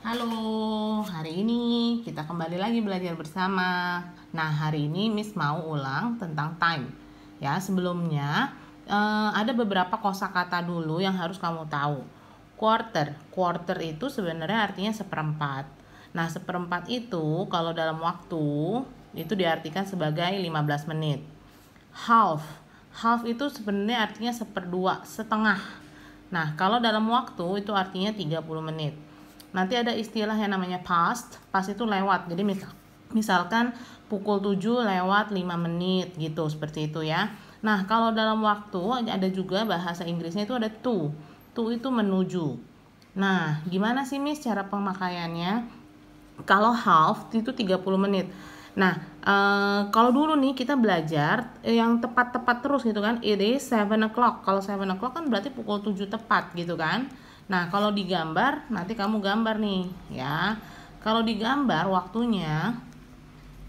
Halo, hari ini kita kembali lagi belajar bersama. Nah, hari ini Miss mau ulang tentang time. Ya, sebelumnya ada beberapa kosakata dulu yang harus kamu tahu. Quarter itu sebenarnya artinya seperempat. Nah, seperempat itu kalau dalam waktu itu diartikan sebagai 15 menit. Half itu sebenarnya artinya seperdua, setengah. Nah, kalau dalam waktu itu artinya 30 menit. Nanti ada istilah yang namanya past itu lewat. Jadi misalkan pukul 7 lewat 5 menit gitu, seperti itu ya. Nah, kalau dalam waktu ada juga bahasa Inggrisnya itu ada to itu menuju. Nah, gimana sih Miss cara pemakaiannya? Kalau half itu 30 menit. Nah, kalau dulu nih kita belajar yang tepat-tepat terus gitu kan. It is 7 o'clock. Kalau 7 o'clock kan berarti pukul 7 tepat gitu kan. Nah, kalau digambar, nanti kamu gambar nih ya. Kalau digambar waktunya,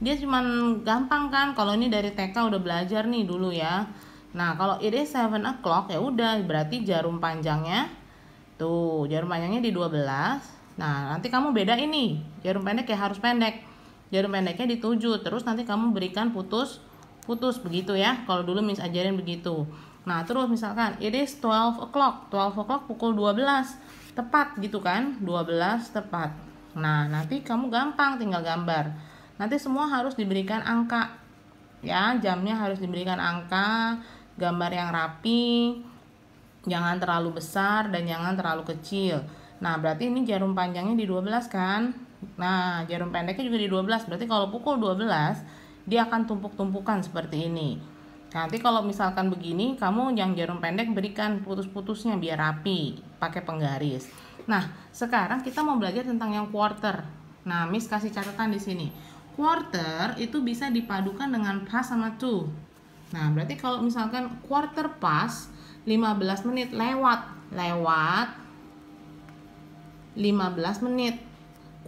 dia cuman gampang kan. Kalau ini dari TK udah belajar nih dulu ya. Nah, kalau it is 7 o'clock ya udah berarti jarum panjangnya tuh, jarum panjangnya di 12. Nah, nanti kamu beda ini. Jarum pendek ya harus pendek. Jarum pendeknya di 7. Terus nanti kamu berikan putus begitu ya. Kalau dulu Miss ajarin begitu. Nah, terus misalkan it is 12 o'clock. 12 o'clock pukul 12. Tepat gitu kan? 12 tepat. Nah, nanti kamu gampang tinggal gambar. Nanti semua harus diberikan angka. Ya, jamnya harus diberikan angka, gambar yang rapi, jangan terlalu besar dan jangan terlalu kecil. Nah, berarti ini jarum panjangnya di 12 kan? Nah, jarum pendeknya juga di 12. Berarti kalau pukul 12, dia akan tumpuk-tumpukan seperti ini. Nanti kalau misalkan begini, kamu yang jarum pendek berikan putus-putusnya biar rapi, pakai penggaris. Nah, sekarang kita mau belajar tentang yang quarter. Nah, Miss kasih catatan di sini. Quarter itu bisa dipadukan dengan past sama to. Nah, berarti kalau misalkan quarter past 15 menit lewat 15 menit.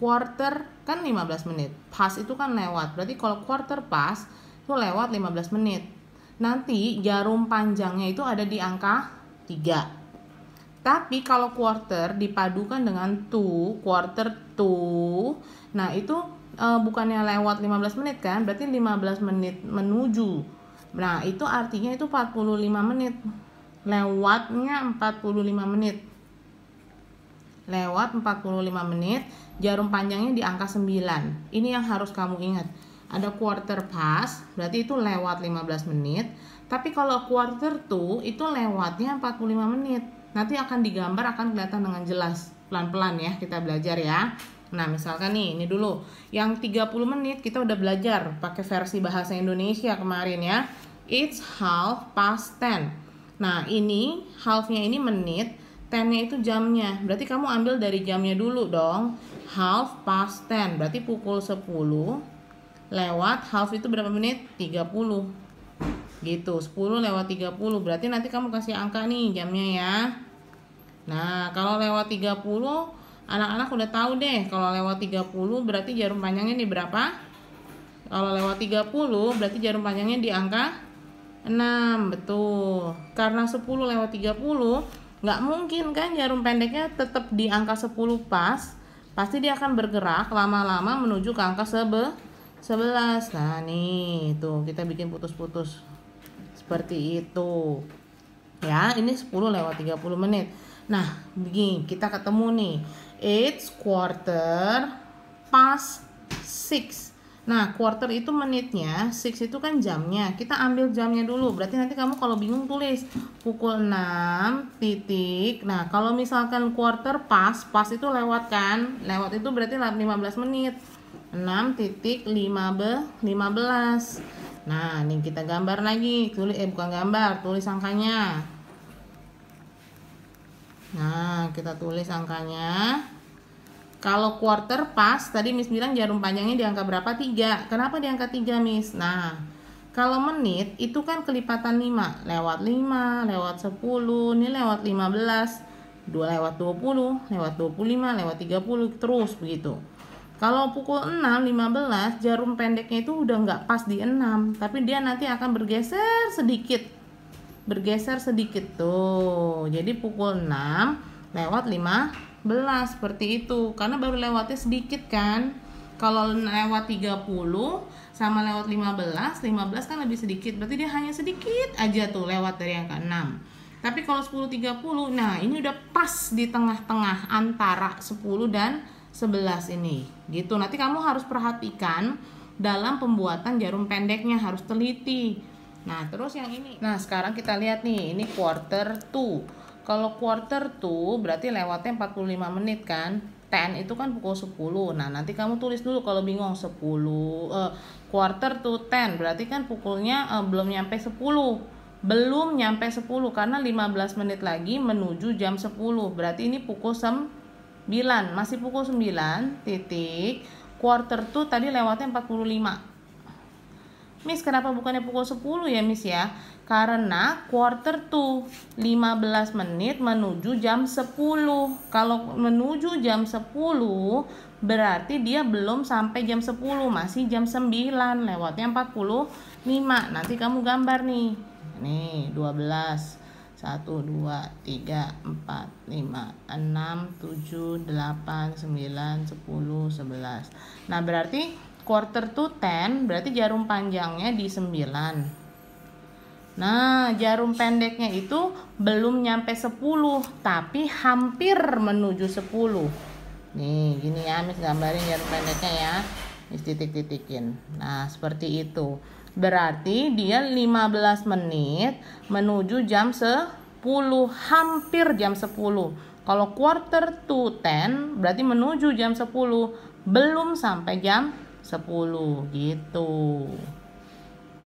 Quarter kan 15 menit. Past itu kan lewat. Berarti kalau quarter past itu lewat 15 menit. Nanti jarum panjangnya itu ada di angka 3. Tapi kalau quarter dipadukan dengan to, quarter to, nah itu bukannya lewat 15 menit kan? Berarti 15 menit menuju. Nah, itu artinya itu 45 menit. Lewatnya 45 menit. Lewat 45 menit, jarum panjangnya di angka 9. Ini yang harus kamu ingat. Ada quarter past, berarti itu lewat 15 menit. Tapi kalau quarter to, itu lewatnya 45 menit. Nanti akan digambar, akan kelihatan dengan jelas. Pelan-pelan ya, kita belajar ya. Nah, misalkan nih, ini dulu. Yang 30 menit kita udah belajar pakai versi bahasa Indonesia kemarin ya. It's 10:30. Nah, ini half-nya ini menit, 10-nya itu jamnya. Berarti kamu ambil dari jamnya dulu dong. 10:30. Berarti pukul 10 lewat half itu berapa menit? 30. Gitu, 10 lewat 30. Berarti nanti kamu kasih angka nih jamnya ya. Nah, kalau lewat 30, anak-anak udah tahu deh. Kalau lewat 30 berarti jarum panjangnya di berapa? Kalau lewat 30 berarti jarum panjangnya di angka 6. Betul. Karena 10 lewat 30, nggak mungkin kan jarum pendeknya tetap di angka 10 pas. Pasti dia akan bergerak lama-lama menuju ke angka 11. Nah, nih, tuh kita bikin putus-putus. Seperti itu. Ya, ini 10 lewat 30 menit. Nah, begini, kita ketemu nih. It's quarter past 6. Nah, quarter itu menitnya, 6 itu kan jamnya. Kita ambil jamnya dulu. Berarti nanti kamu kalau bingung tulis pukul 6 titik. Nah, kalau misalkan quarter past itu lewat kan? Lewat itu berarti 15 menit. 6:15. Nah, nih kita gambar lagi. Bukan gambar, tulis angkanya. Nah, kita tulis angkanya. Kalau quarter past, tadi Miss bilang jarum panjangnya di angka berapa? 3. Kenapa di angka 3, Miss? Nah, kalau menit itu kan kelipatan 5. Lewat 5, lewat 10, ini lewat 15, 2 lewat 20, lewat 25, lewat 30, terus begitu. Kalau pukul 6:15, jarum pendeknya itu udah nggak pas di 6, tapi dia nanti akan bergeser sedikit. Bergeser sedikit tuh. Jadi pukul 6 lewat 5 seperti itu. Karena baru lewatnya sedikit kan. Kalau lewat 30 sama lewat 15 kan lebih sedikit. Berarti dia hanya sedikit aja tuh lewat dari angka 6. Tapi kalau 10-30, nah ini udah pas di tengah-tengah antara 10 dan 11 ini. Gitu. Nanti kamu harus perhatikan dalam pembuatan jarum pendeknya, harus teliti. Nah, terus yang ini. Nah, sekarang kita lihat nih, ini quarter to. Kalau quarter to berarti lewatnya 45 menit kan. 10 itu kan pukul 10. Nah, nanti kamu tulis dulu kalau bingung 10 quarter to 10 berarti kan pukulnya belum nyampe 10. Belum nyampe 10 karena 15 menit lagi menuju jam 10. Berarti ini pukul 9. Masih pukul 9 titik. Quarter to tadi lewatnya 45. Miss, kenapa bukannya pukul 10 ya Miss ya? Karena quarter to 15 menit menuju jam 10. Kalau menuju jam 10 berarti dia belum sampai jam 10, masih jam 9, lewatnya 45. Nanti kamu gambar nih. Nih 12. 1, 2, 3, 4, 5, 6, 7, 8, 9, 10, 11. Nah berarti quarter to 10 berarti jarum panjangnya di 9. Nah, jarum pendeknya itu belum nyampe 10, tapi hampir menuju 10. Nih, gini ya, Miss gambarin jarum pendeknya ya. Miss titik-titikin. Nah, seperti itu. Berarti dia 15 menit menuju jam 10, hampir jam 10. Kalau quarter to 10 berarti menuju jam 10, belum sampai jam 10 gitu.